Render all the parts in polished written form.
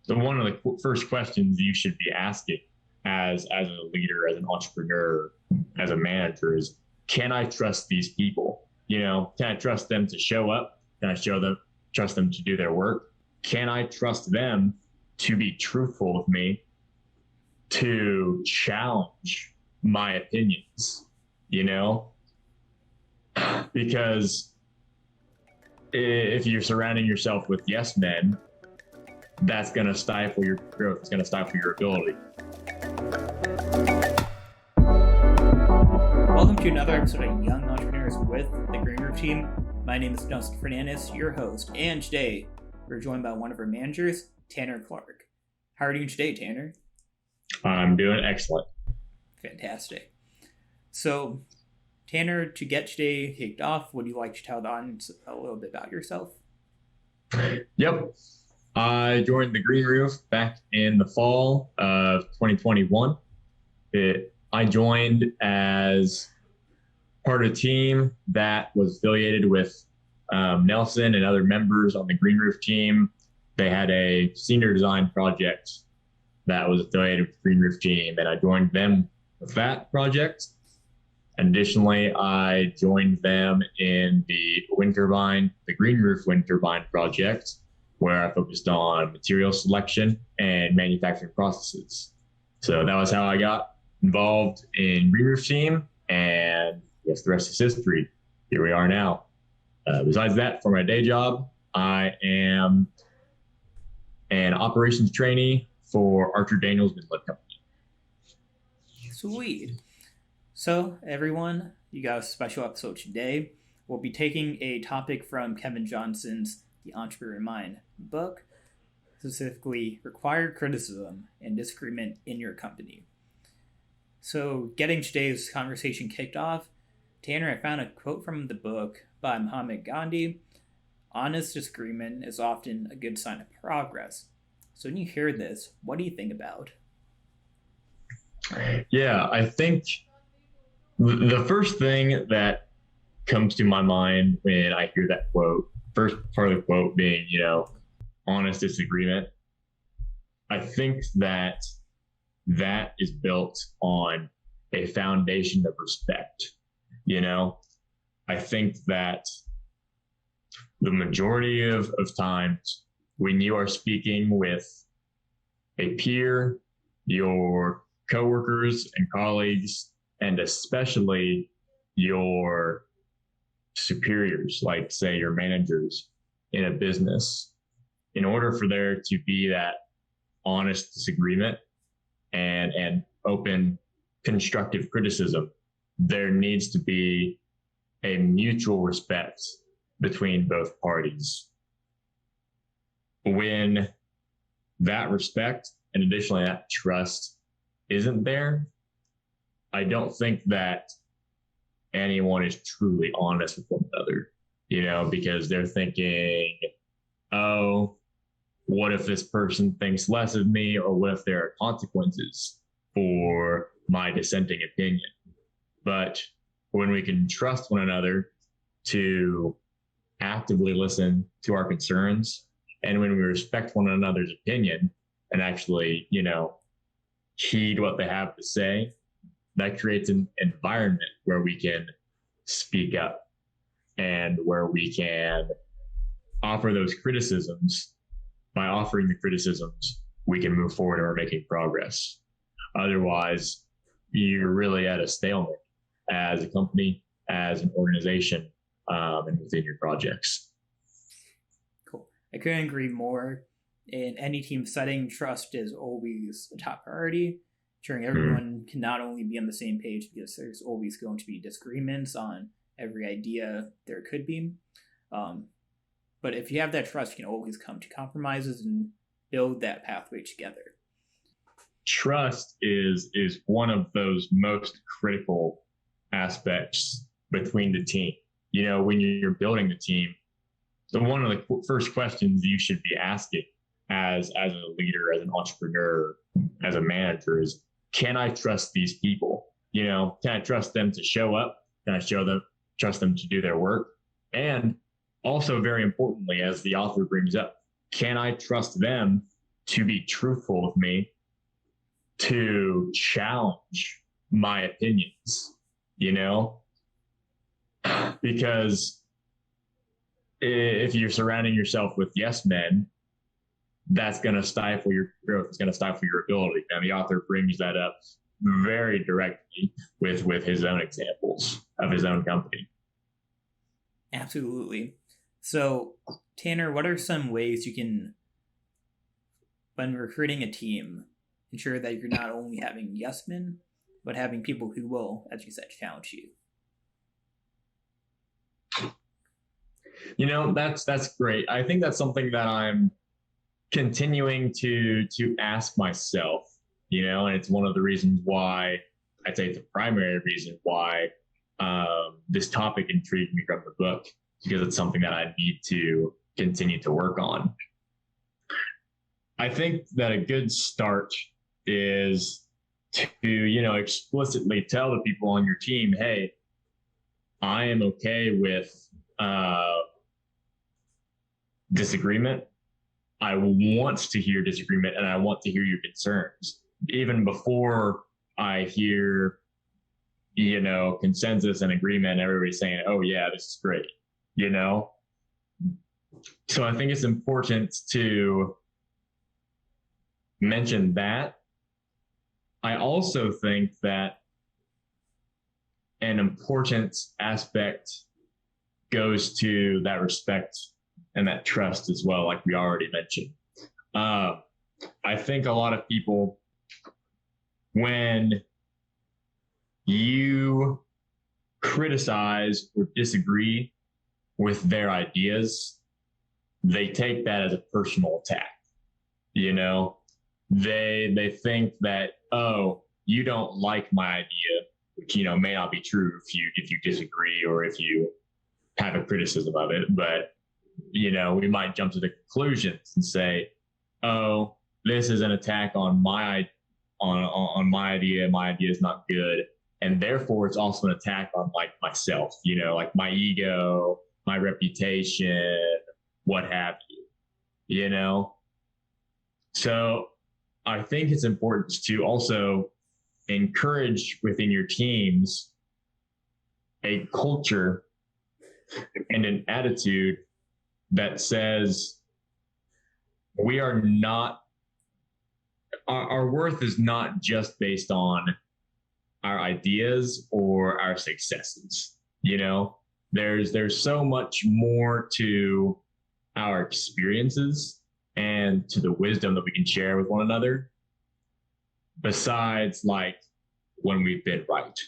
So one of the first questions you should be asking as a leader, as an entrepreneur, as a manager is, can I trust these people? Can I trust them to show up? Can I trust them to do their work? Can I trust them to be truthful with me, to challenge my opinions? You know, because if you're surrounding yourself with yes men, that's going to stifle your growth. It's going to stifle your ability. Welcome to another episode of Young Entrepreneurs with the Green Roof Team. My name is Dustin Fernandez, your host, and today we're joined by one of our managers, Tanner Clark. How are you doing today, Tanner? I'm doing excellent. Fantastic. So, Tanner, to get today kicked off, would you like to tell the audience a little bit about yourself? Yep. I joined the Green Roof back in the fall of 2021. I joined as part of a team that was affiliated with Nelson and other members on the Green Roof team. They had a senior design project that was affiliated with the Green Roof team, and I joined them with that project. Additionally, I joined them in the Green Roof wind turbine project, where I focused on material selection and manufacturing processes. So that was how I got involved in Green Roof team, and yes, the rest is history. Here we are now. Besides that, for my day job, I am an operations trainee for Archer Daniels Midland Company. Sweet. So, everyone, you got a special episode today. We'll be taking a topic from Kevin Johnson's The Entrepreneur Mind book, specifically required criticism and disagreement in your company. So, getting today's conversation kicked off, Tanner, I found a quote from the book by Mahatma Gandhi. Honest disagreement is often a good sign of progress. So when you hear this, what do you think about? Yeah, I think the first thing that comes to my mind when I hear that quote, first part of the quote being, honest disagreement, I think that is built on a foundation of respect. I think that the majority of times when you are speaking with a peer, your coworkers and colleagues, and especially your superiors, like say your managers in a business, in order for there to be that honest disagreement and open constructive criticism, there needs to be a mutual respect between both parties. When that respect and additionally that trust isn't there, I don't think that anyone is truly honest with one another, because they're thinking, oh, what if this person thinks less of me, or what if there are consequences for my dissenting opinion? But when we can trust one another to actively listen to our concerns, and when we respect one another's opinion and actually, heed what they have to say, that creates an environment where we can speak up and where we can offer those criticisms. By offering the criticisms, we can move forward and we're making progress. Otherwise, you're really at a stalemate as a company, as an organization, and within your projects. Cool. I couldn't agree more. In any team setting, trust is always a top priority. Ensuring everyone can not only be on the same page, because there's always going to be disagreements on every idea there could be. But if you have that trust, you can always come to compromises and build that pathway together. Trust is one of those most critical aspects between the team. When you're building the team, so one of the first questions you should be asking as a leader, as an entrepreneur, as a manager is, can I trust these people? Can I trust them to show up? Can I trust them to do their work? And also, very importantly, as the author brings up, can I trust them to be truthful with me, to challenge my opinions, you know, because if you're surrounding yourself with yes men, that's going to stifle your growth. It's going to stifle your ability. And the author brings that up very directly with his own examples of his own company. Absolutely. So, Tanner, what are some ways you can, when recruiting a team, ensure that you're not only having yes men, but having people who will, as you said, challenge you? You know, that's great. I think that's something that I'm continuing to ask myself, you know, and it's one of the reasons why, I'd say it's the primary reason why this topic intrigued me from the book, because it's something that I need to continue to work on. I think that a good start is to, you know, explicitly tell the people on your team, hey, I am okay with disagreement. I want to hear disagreement, and I want to hear your concerns. Even before I hear, you know, consensus and agreement, everybody's saying, oh, yeah, this is great, you know? So I think it's important to mention that. I also think that an important aspect goes to that respect and that trust as well, like we already mentioned. I think a lot of people, when you criticize or disagree with their ideas, they take that as a personal attack. You know, they think that, oh, you don't like my idea, which, you know, may not be true if you disagree or if you have a criticism of it. But, you know, we might jump to the conclusions and say, oh, this is an attack on my idea. My idea is not good. And therefore it's also an attack on like myself, you know, like my ego, my reputation, what have you, you know? So I think it's important to also encourage within your teams a culture and an attitude that says we are not, our worth is not just based on our ideas or our successes. You know, there's so much more to our experiences and to the wisdom that we can share with one another, besides like when we've been right,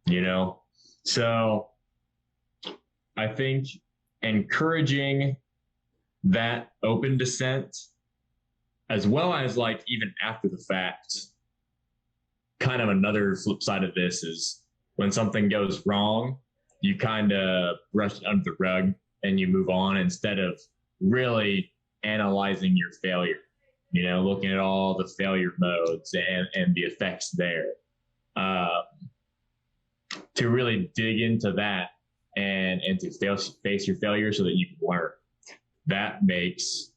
you know? So I think encouraging that open dissent, as well as like even after the fact, kind of another flip side of this is when something goes wrong, you kind of brush it under the rug and you move on instead of really analyzing your failure, you know, looking at all the failure modes and the effects there, to really dig into that and to face your failure so that you can learn. That makes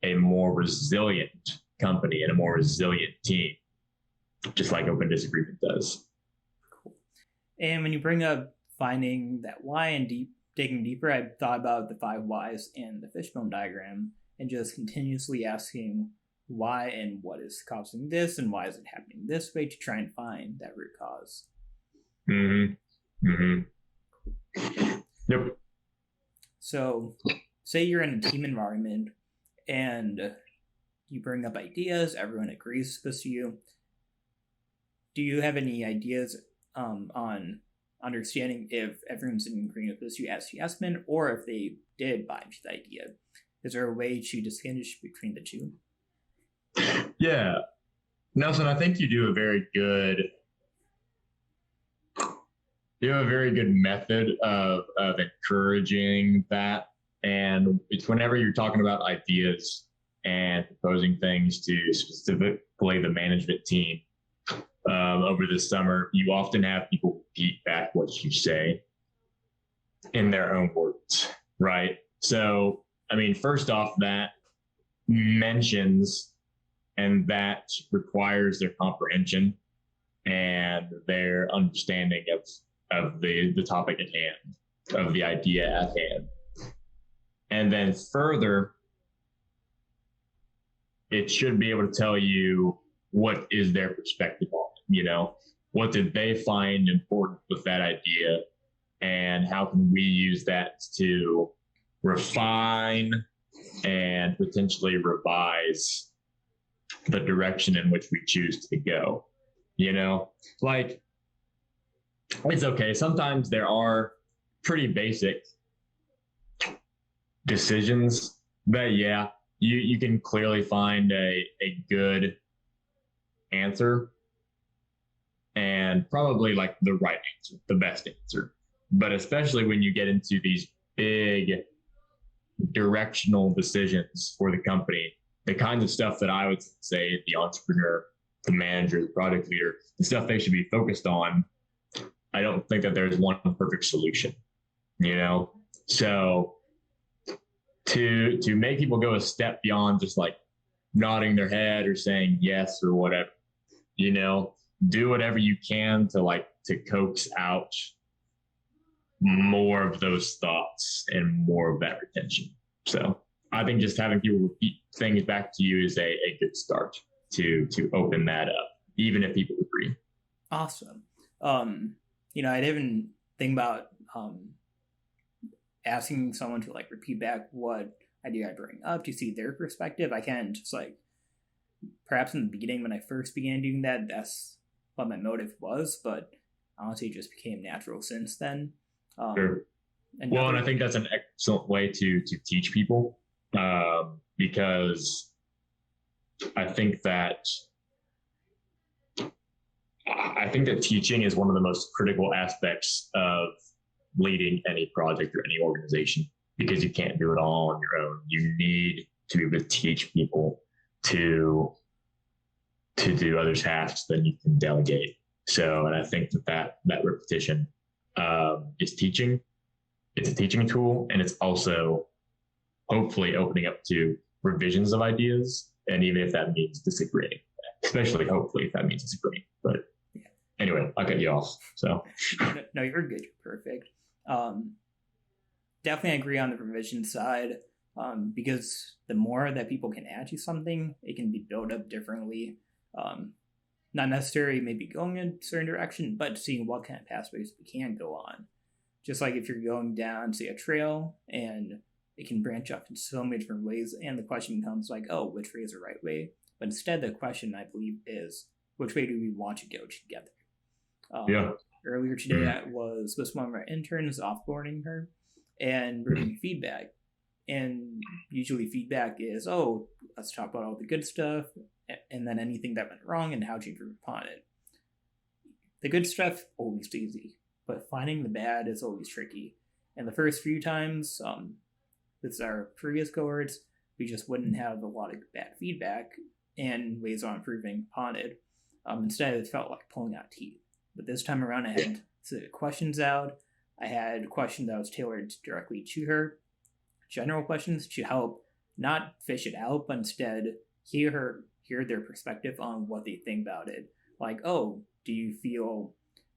a more resilient company and a more resilient team, just like open disagreement does. Cool. And when you bring up finding that why and digging deeper, I thought about the 5 whys and the fishbone diagram and just continuously asking why and what is causing this and why is it happening this way to try and find that root cause. Mm-hmm. Mm-hmm. Yep. So say you're in a team environment and you bring up ideas, everyone agrees with you. Do you have any ideas on understanding if everyone's in agreement with you as yes men, or if they did buy into the idea? Is there a way to distinguish between the two? Yeah. Nelson, I think you do a very good method of encouraging that. And it's whenever you're talking about ideas and proposing things to specifically the management team over the summer, you often have people repeat back what you say in their own words, right? So, I mean, first off, that mentions And that requires their comprehension and their understanding of the topic at hand, of the idea at hand. And then further, it should be able to tell you what is their perspective on it. What did they find important with that idea, and how can we use that to refine and potentially revise the direction in which we choose to go. Like, it's okay. Sometimes there are pretty basic decisions that, yeah, you can clearly find a good answer, and probably like the right answer, the best answer. But especially when you get into these big directional decisions for the company, the kinds of stuff that I would say the entrepreneur, the manager, the product leader, the stuff they should be focused on, I don't think that there's one perfect solution, So to make people go a step beyond just like nodding their head or saying yes or whatever, do whatever you can to coax out more of those thoughts and more of that retention. So I think just having people repeat things back to you is a good start to open that up, even if people agree. Awesome. I didn't think about asking someone to like repeat back what idea I bring up to see their perspective. I can just like, perhaps in the beginning when I first began doing that, that's what my motive was, but honestly it just became natural since then. Sure. And I think that's an excellent way to teach people, because I think that teaching is one of the most critical aspects of leading any project or any organization, because you can't do it all on your own. You need to be able to teach people to do other tasks than you can delegate. So, and I think that repetition is teaching. It's a teaching tool, and it's also hopefully opening up to revisions of ideas, and even if that means disagreeing, especially hopefully if that means disagreeing. But anyway, I'll cut you off. So no, you're good. You're perfect. Definitely agree on the revision side, because the more that people can add to something, it can be built up differently. Not necessarily maybe going in a certain direction, but seeing what kind of pathways we can go on. Just like if you're going down, say, a trail, and it can branch off in so many different ways, and the question becomes like, oh, which way is the right way? But instead, the question, I believe, is which way do we want to go together? Earlier today, I was with one of our interns offboarding her and bringing feedback. And usually feedback is, oh, let's talk about all the good stuff, and then anything that went wrong and how to improve upon it. The good stuff, always easy, but finding the bad is always tricky. And the first few times, with our previous cohorts, we just wouldn't have a lot of bad feedback and ways on improving upon it. Instead, it felt like pulling out teeth. But this time around, I had questions out. I had questions that was tailored directly to her. General questions to help not fish it out, but instead hear their perspective on what they think about it. Like, oh, do you feel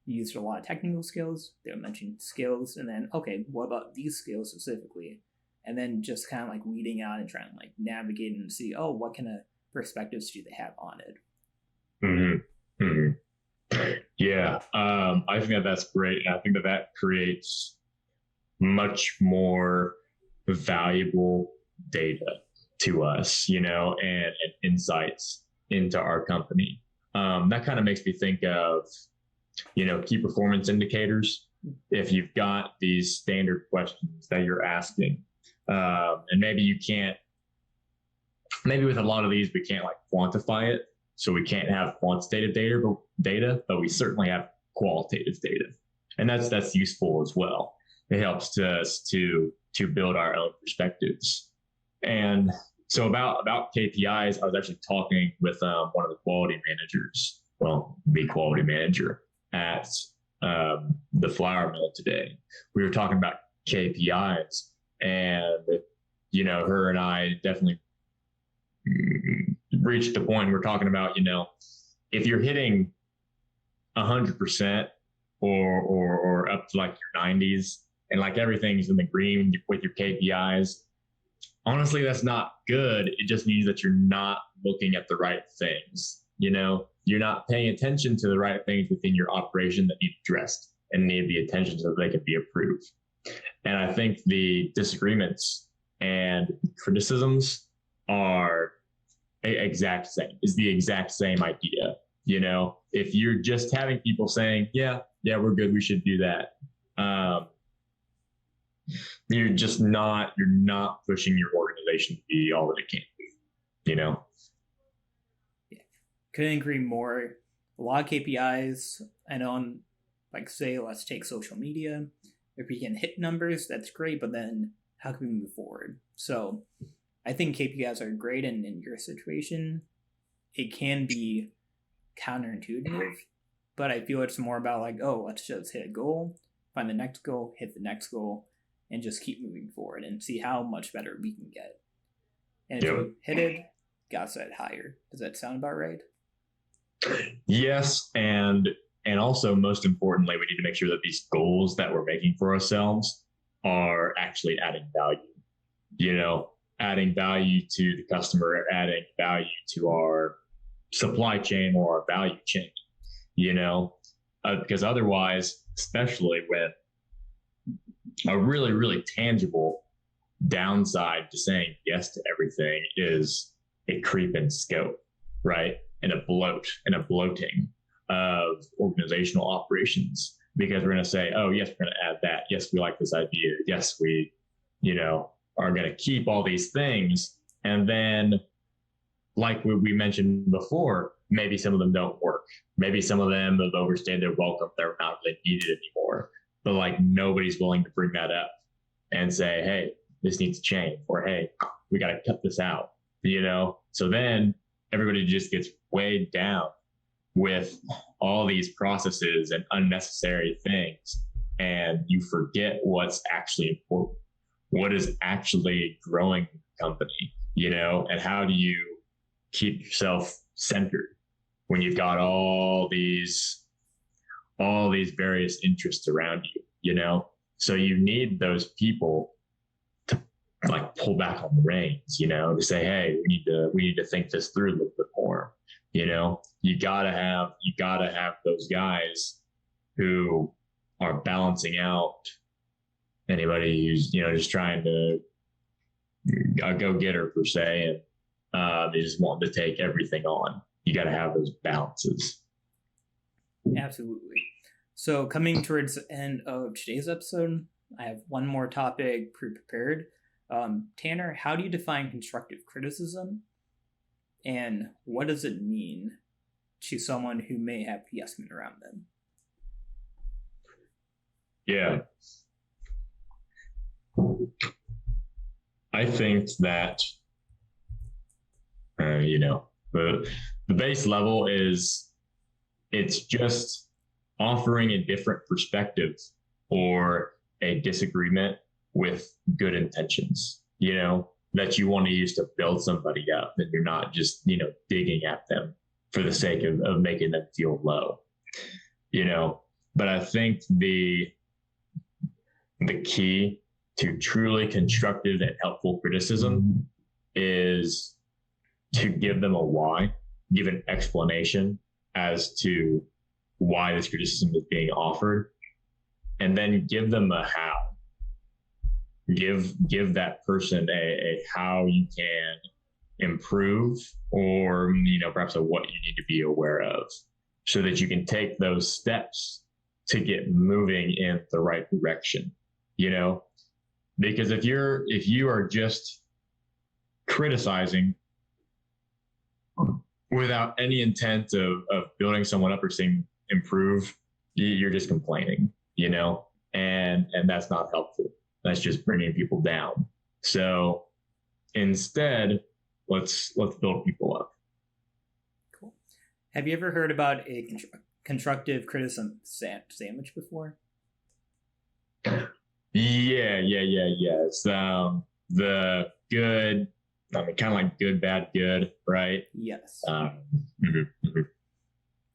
you used a lot of technical skills? They would mention skills, and then, okay, what about these skills specifically? And then just kind of like weeding out and trying to like navigate and see, oh, what kind of perspectives do they have on it? Mm-hmm. Mm-hmm. Yeah, I think that's great. I think that creates much more valuable data to us, and insights into our company. That kind of makes me think of, key performance indicators. If you've got these standard questions that you're asking, and maybe with a lot of these, we can't like quantify it. So we can't have quantitative data, but we certainly have qualitative data. And that's useful as well. It helps us to build our own perspectives. And so about KPIs, I was actually talking with one of the quality managers, the quality manager at the flour mill today. We were talking about KPIs, and her and I definitely reached the point we're talking about, if you're hitting 100% or up to like your 90s and like everything's in the green with your KPIs, honestly, that's not good. It just means that you're not looking at the right things. You're not paying attention to the right things within your operation that need addressed and need the attention so they can be approved. And I think the disagreements and criticisms are the exact same idea. If you're just having people saying, yeah, we're good, we should do that. You're not pushing your organization to be all that it can be, Yeah. Couldn't agree more. A lot of KPIs, I know, like say, let's take social media. If we can hit numbers, that's great, but then how can we move forward? So I think KPIs are great, and in your situation, it can be counterintuitive, but I feel it's more about like, oh, let's just hit a goal, find the next goal, hit the next goal, and just keep moving forward and see how much better we can get. And if you hit it, gotta set it higher. Does that sound about right? Yes, and also most importantly, we need to make sure that these goals that we're making for ourselves are actually adding value. Adding value to the customer, adding value to our supply chain or our value chain. Because otherwise, especially when a really, really tangible downside to saying yes to everything is a creep in scope, right? And a bloating of organizational operations, because we're going to say, oh, yes, we're going to add that. Yes, we like this idea. Yes, we, are going to keep all these things. And then, like we mentioned before, maybe some of them don't work. Maybe some of them have overstayed their welcome. They're not really needed anymore. But like nobody's willing to bring that up and say, hey, this needs to change, or hey, we got to cut this out. So then everybody just gets weighed down with all these processes and unnecessary things, and you forget what's actually important, what is actually growing the company, and how do you keep yourself centered when you've got all these various interests around you. So you need those people to like pull back on the reins, to say, hey, we need to think this through a little bit more. You gotta have those guys who are balancing out anybody who's just trying to a go-getter per se, and they just want to take everything on. You got to have those balances. Absolutely. So coming towards the end of today's episode, I have one more topic pre-prepared. Tanner, how do you define constructive criticism, and what does it mean to someone who may have yes men around them? Yeah. I think that, the base level is it's just offering a different perspective or a disagreement with good intentions, that you want to use to build somebody up, and you're not just, digging at them for the sake of making them feel low, but I think the key to truly constructive and helpful criticism is to give them a why, give an explanation as to why this criticism is being offered, and then give them a how. Give that person a how you can improve, or perhaps a what you need to be aware of, so that you can take those steps to get moving in the right direction. Because if you are just criticizing without any intent of building someone up or seeing improve, you're just complaining, and that's not helpful. That's just bringing people down. So instead, let's build people up. Cool. Have you ever heard about a constructive criticism sandwich before? Yeah. It's the good, I mean, kind of like good, bad, good, right? Yes. Mhm, mhm.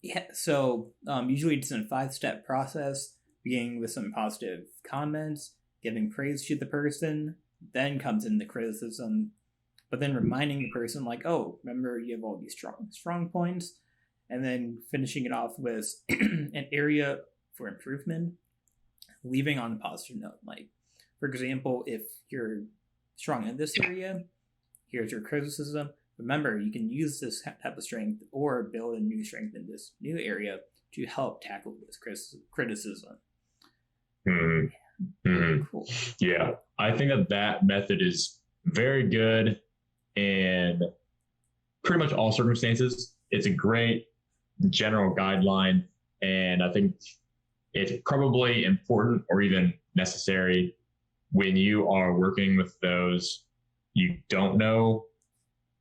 Yeah. So usually it's a 5-step process, beginning with some positive comments, giving praise to the person, then comes in the criticism, but then reminding the person like, oh, remember you have all these strong points, and then finishing it off with an area for improvement, leaving on a positive note. Like, for example, if you're strong in this area, here's your criticism. Remember, you can use this type of strength or build a new strength in this new area to help tackle this criticism. Mhm, mhm. Cool. Yeah, I think that that method is very good in pretty much all circumstances. It's a great general guideline, and I think it's probably important or even necessary when you are working with those you don't know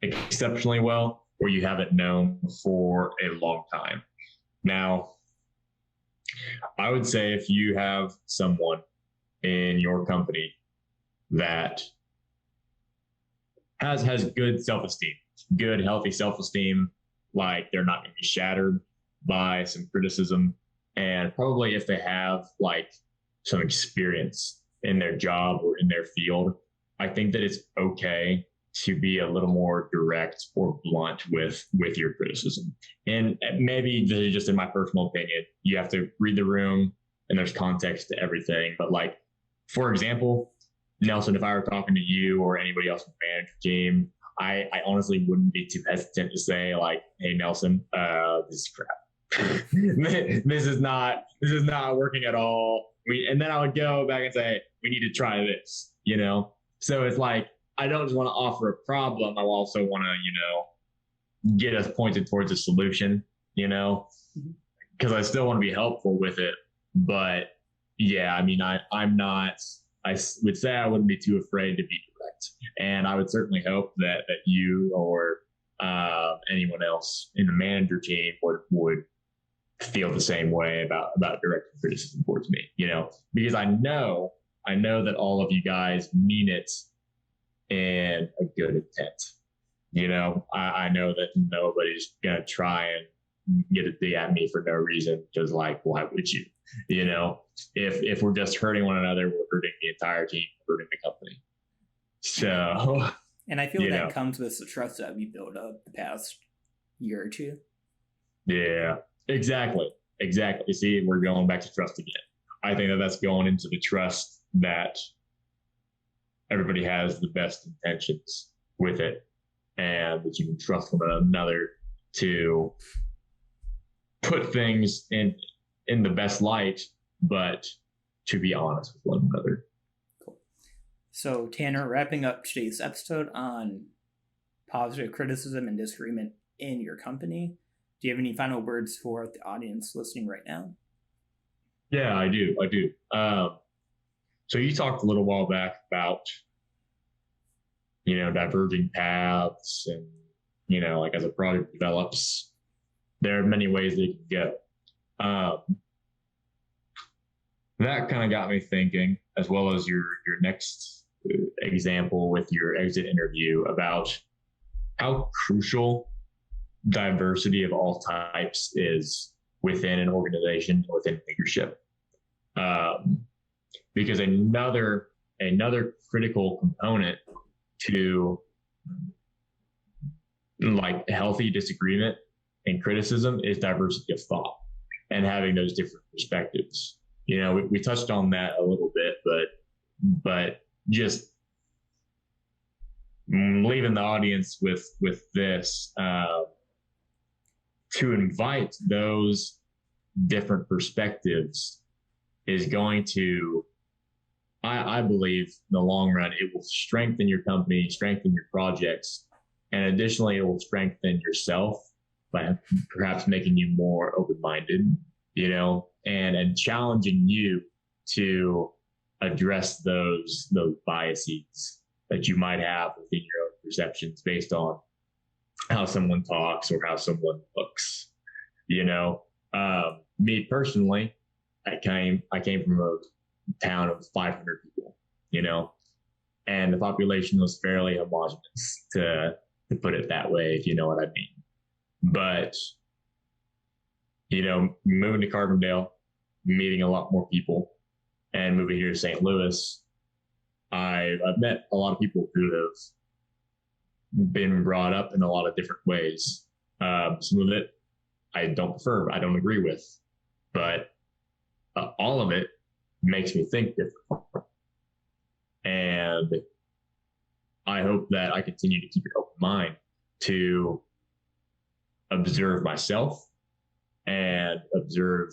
exceptionally well or you haven't known for a long time. Now, I would say if you have someone in your company that has good self-esteem, good healthy self-esteem, like they're not going to be shattered by some criticism, and probably if they have like some experience in their job or in their field, I think that it's okay to be a little more direct or blunt with your criticism. And maybe this is just in my personal opinion, you have to read the room and there's context to everything. But like, for example, Nelson, if I were talking to you or anybody else on the manager team, I honestly wouldn't be too hesitant to say like, "Hey, Nelson, this is crap. this is not working at all." And then I would go back and say, "We need to try this." So it's like I don't just want to offer a problem. I also want to get us pointed towards a solution. Because I still want to be helpful with it. But yeah, I mean, I'm not. I would say I wouldn't be too afraid to be direct, and I would certainly hope that you or anyone else in the manager team would feel the same way about direct criticism towards me. Because I know that all of you guys mean it in a good intent. I know that nobody's gonna try and get a dig at me for no reason, because like, why would you? If we're just hurting one another, we're hurting the entire team, we're hurting the company. So, and I feel that comes with the trust that we built up the past year or two. Yeah, exactly. You see, we're going back to trust again. I think that that's going into the trust that everybody has the best intentions with it, and that you can trust one another to put things in the best light, but to be honest with one another. Cool. So, Tanner, wrapping up today's episode on positive criticism and disagreement in your company, do you have any final words for the audience listening right now? Yeah, I do. So you talked a little while back about, diverging paths and, like as a project develops, there are many ways they can go. That kind of got me thinking, as well as your next example with your exit interview, about how crucial diversity of all types is within an organization, within leadership. Because another critical component to like healthy disagreement and criticism is diversity of thought and having those different perspectives. We touched on that a little bit, but just leaving the audience with this, to invite those different perspectives is going to, I believe, in the long run, it will strengthen your company, strengthen your projects, and additionally, it will strengthen yourself by perhaps making you more open-minded, and challenging you to address those biases that you might have within your own perceptions based on how someone talks or how someone looks. Me personally, I came from a town of 500 people. and the population was fairly homogenous, to put it that way, if you know what I mean. But, moving to Carbondale, meeting a lot more people, and moving here to St. Louis, I've met a lot of people who have been brought up in a lot of different ways. Some of it I don't prefer, I don't agree with, but all of it makes me think different. And I hope that I continue to keep an open mind to observe myself and observe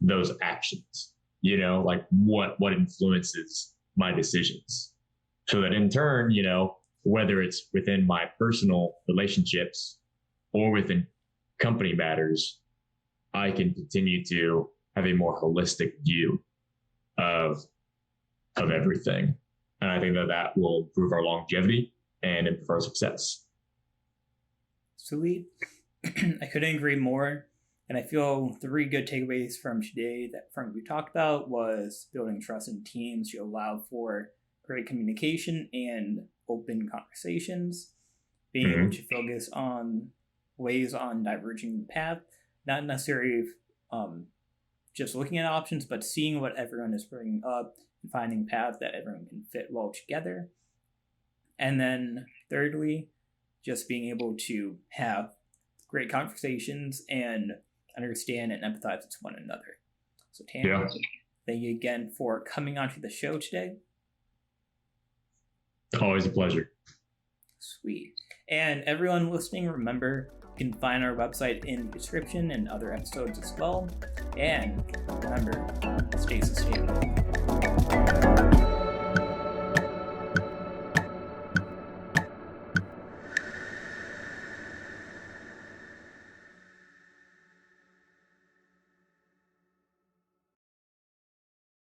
those actions, like what influences my decisions. So that in turn, whether it's within my personal relationships or within company matters, I can continue to have a more holistic view of everything. And I think that will improve our longevity and improve our success. Sweet. I couldn't agree more. And I feel 3 good takeaways from today that from what we talked about was building trust in teams to allow for great communication and open conversations, being able to focus on ways on diverging the path, not necessarily just looking at options, but seeing what everyone is bringing up and finding paths that everyone can fit well together. And then thirdly, just being able to have great conversations and understand and empathize with one another. So Tanner, thank you again for coming onto the show today. Always a pleasure. Sweet. And everyone listening, remember, you can find our website in the description and other episodes as well. And remember, stay sustainable.